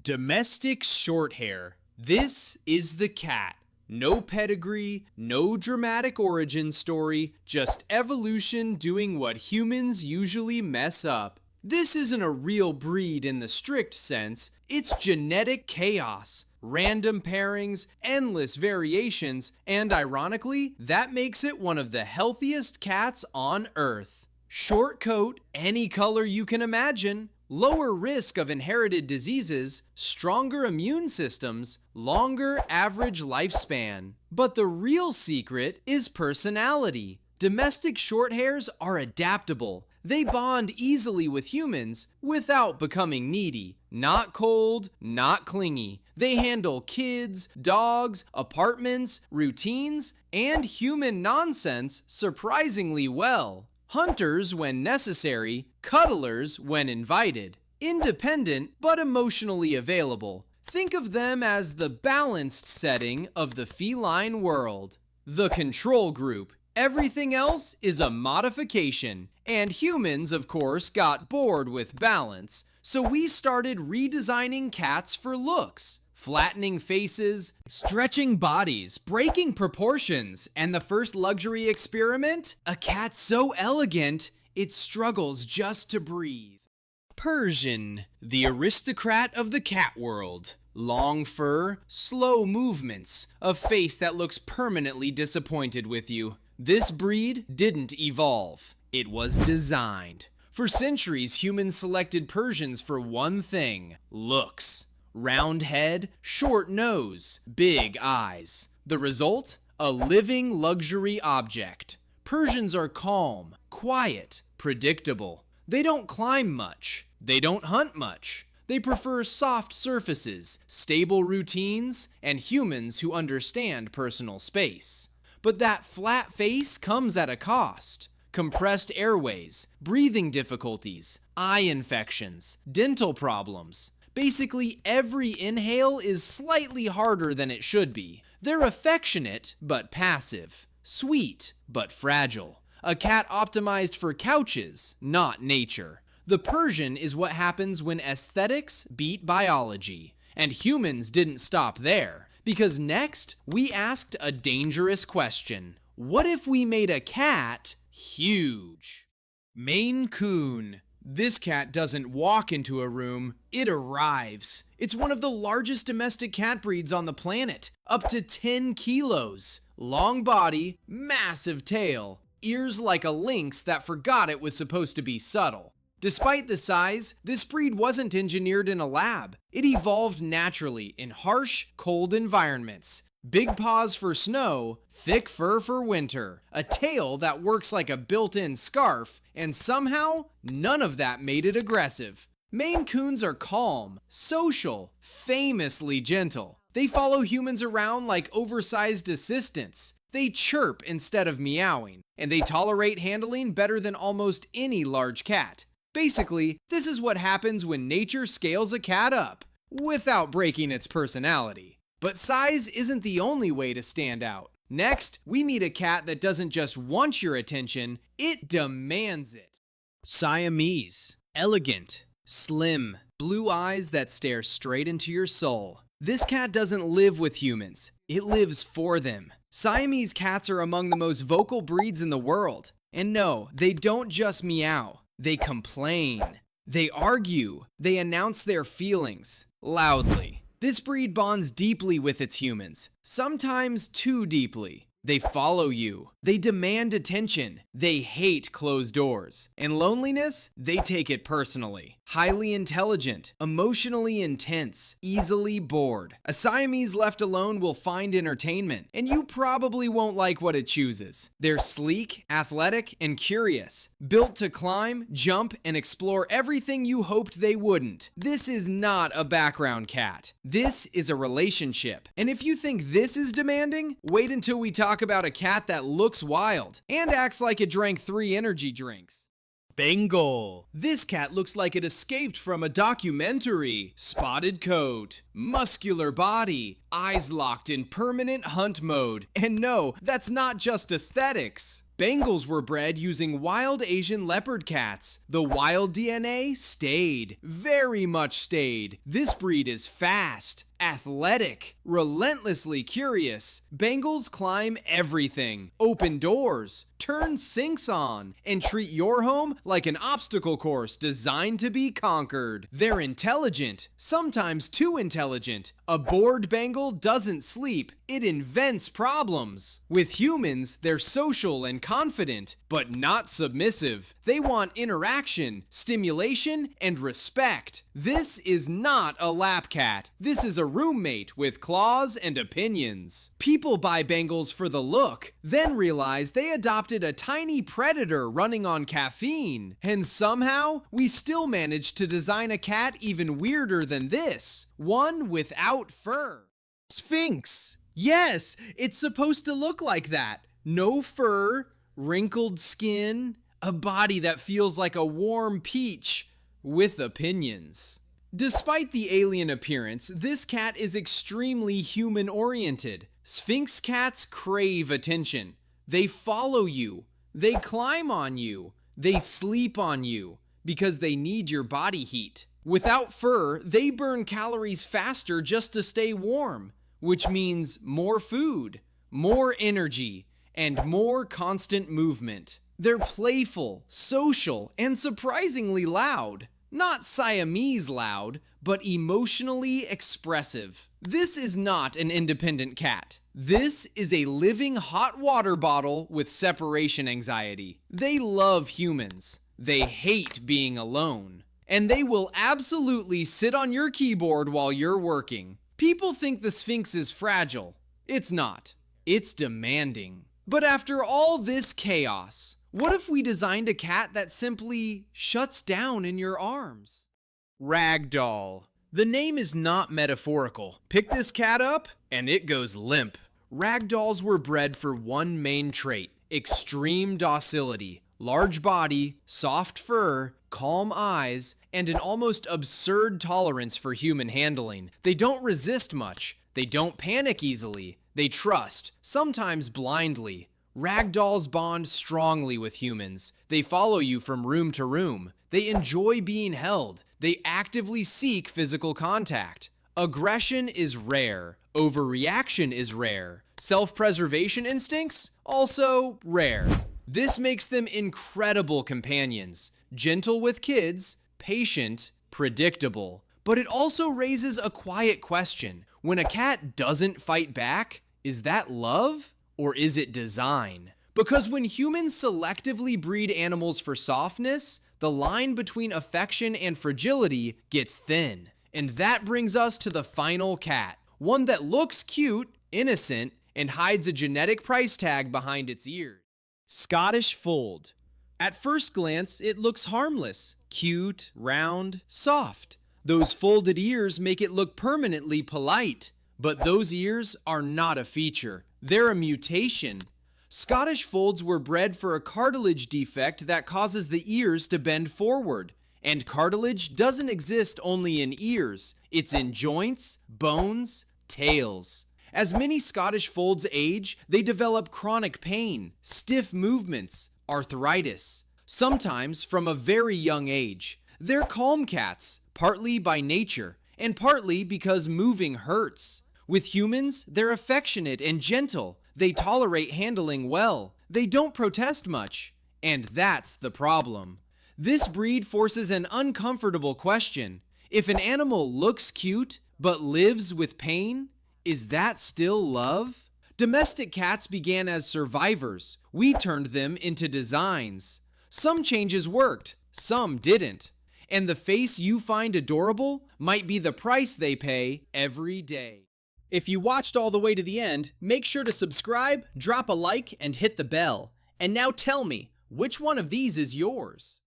Domestic Shorthair. This is the cat. No pedigree, no dramatic origin story, just evolution doing what humans usually mess up. This isn't a real breed in the strict sense, it's genetic chaos, random pairings, endless variations, and ironically, that makes it one of the healthiest cats on Earth. Short coat, any color you can imagine, lower risk of inherited diseases, stronger immune systems, longer average lifespan. But the real secret is personality. Domestic Shorthairs are adaptable. They bond easily with humans without becoming needy. Not cold, not clingy. They handle kids, dogs, apartments, routines, and human nonsense surprisingly well. Hunters when necessary, cuddlers when invited. Independent but emotionally available. Think of them as the balanced setting of the feline world. The control group. Everything else is a modification. And humans, of course, got bored with balance, so we started redesigning cats for looks. Flattening faces, stretching bodies, breaking proportions, and the first luxury experiment? A cat so elegant, it struggles just to breathe. Persian, the aristocrat of the cat world. Long fur, slow movements, a face that looks permanently disappointed with you. This breed didn't evolve, it was designed. For centuries, humans selected Persians for one thing: looks. Round head, short nose, big eyes. The result? A living luxury object. Persians are calm, quiet, predictable. They don't climb much. They don't hunt much. They prefer soft surfaces, stable routines, and humans who understand personal space. But that flat face comes at a cost. Compressed airways, breathing difficulties, eye infections, dental problems. Basically, every inhale is slightly harder than it should be. They're affectionate, but passive. Sweet, but fragile. A cat optimized for couches, not nature. The Persian is what happens when aesthetics beat biology. And humans didn't stop there. Because next, we asked a dangerous question. What if we made a cat huge? Maine Coon. This cat doesn't walk into a room, it arrives. It's one of the largest domestic cat breeds on the planet, up to 10 kilos. Long body, massive tail, ears like a lynx that forgot it was supposed to be subtle. Despite the size, this breed wasn't engineered in a lab. It evolved naturally in harsh, cold environments. Big paws for snow, thick fur for winter, a tail that works like a built-in scarf, and somehow, none of that made it aggressive. Maine Coons are calm, social, famously gentle. They follow humans around like oversized assistants. They chirp instead of meowing, and they tolerate handling better than almost any large cat. Basically, this is what happens when nature scales a cat up, without breaking its personality. But size isn't the only way to stand out. Next, we meet a cat that doesn't just want your attention, it demands it. Siamese. Elegant, slim, blue eyes that stare straight into your soul. This cat doesn't live with humans, it lives for them. Siamese cats are among the most vocal breeds in the world. And no, they don't just meow, they complain. They argue, they announce their feelings, loudly. This breed bonds deeply with its humans, sometimes too deeply. They follow you. They demand attention. They hate closed doors. And loneliness? They take it personally. Highly intelligent, emotionally intense, easily bored. A Siamese left alone will find entertainment, and you probably won't like what it chooses. They're sleek, athletic, and curious. Built to climb, jump, and explore everything you hoped they wouldn't. This is not a background cat. This is a relationship. And if you think this is demanding, wait until we talk about a cat that looks wild and acts like it drank 3 energy drinks. Bengal. This cat looks like it escaped from a documentary. Spotted coat, muscular body, eyes locked in permanent hunt mode. And no, that's not just aesthetics. Bengals were bred using wild Asian leopard cats. The wild DNA stayed, very much stayed. This breed is fast, athletic, relentlessly curious. Bengals climb everything, open doors, turn sinks on, and treat your home like an obstacle course designed to be conquered. They're intelligent, sometimes too intelligent. A bored Bengal doesn't sleep, it invents problems. With humans, they're social and confident, but not submissive. They want interaction, stimulation, and respect. This is not a lap cat. This is a roommate with claws and opinions. People buy Bengals for the look, then realize they adopted a tiny predator running on caffeine. And somehow, we still managed to design a cat even weirder than this. One without fur. Sphynx. Yes, it's supposed to look like that. No fur, wrinkled skin, a body that feels like a warm peach, with opinions. Despite the alien appearance, this cat is extremely human-oriented. Sphynx cats crave attention. They follow you. They climb on you. They sleep on you because they need your body heat. Without fur, they burn calories faster just to stay warm, which means more food, more energy, and more constant movement. They're playful, social, and surprisingly loud. Not Siamese loud, but emotionally expressive. This is not an independent cat. This is a living hot water bottle with separation anxiety. They love humans. They hate being alone. And they will absolutely sit on your keyboard while you're working. People think the Sphynx is fragile. It's not. It's demanding. But after all this chaos, what if we designed a cat that simply shuts down in your arms? Ragdoll. The name is not metaphorical. Pick this cat up, and it goes limp. Ragdolls were bred for one main trait: extreme docility. Large body, soft fur, calm eyes, and an almost absurd tolerance for human handling. They don't resist much. They don't panic easily. They trust, sometimes blindly. Ragdolls bond strongly with humans. They follow you from room to room. They enjoy being held. They actively seek physical contact. Aggression is rare. Overreaction is rare. Self-preservation instincts? Also rare. This makes them incredible companions. Gentle with kids, patient, predictable. But it also raises a quiet question. When a cat doesn't fight back, is that love? Or is it design? Because when humans selectively breed animals for softness, the line between affection and fragility gets thin. And that brings us to the final cat. One that looks cute, innocent, and hides a genetic price tag behind its ears. Scottish Fold. At first glance, it looks harmless. Cute, round, soft. Those folded ears make it look permanently polite. But those ears are not a feature. They're a mutation. Scottish Folds were bred for a cartilage defect that causes the ears to bend forward. And cartilage doesn't exist only in ears. It's in joints, bones, tails. As many Scottish Folds age, they develop chronic pain, stiff movements, arthritis. Sometimes from a very young age. They're calm cats, partly by nature, and partly because moving hurts. With humans, they're affectionate and gentle. They tolerate handling well. They don't protest much. And that's the problem. This breed forces an uncomfortable question. If an animal looks cute, but lives with pain, is that still love? Domestic cats began as survivors. We turned them into designs. Some changes worked, some didn't. And the face you find adorable might be the price they pay every day. If you watched all the way to the end, make sure to subscribe, drop a like, and hit the bell. And now tell me, which one of these is yours?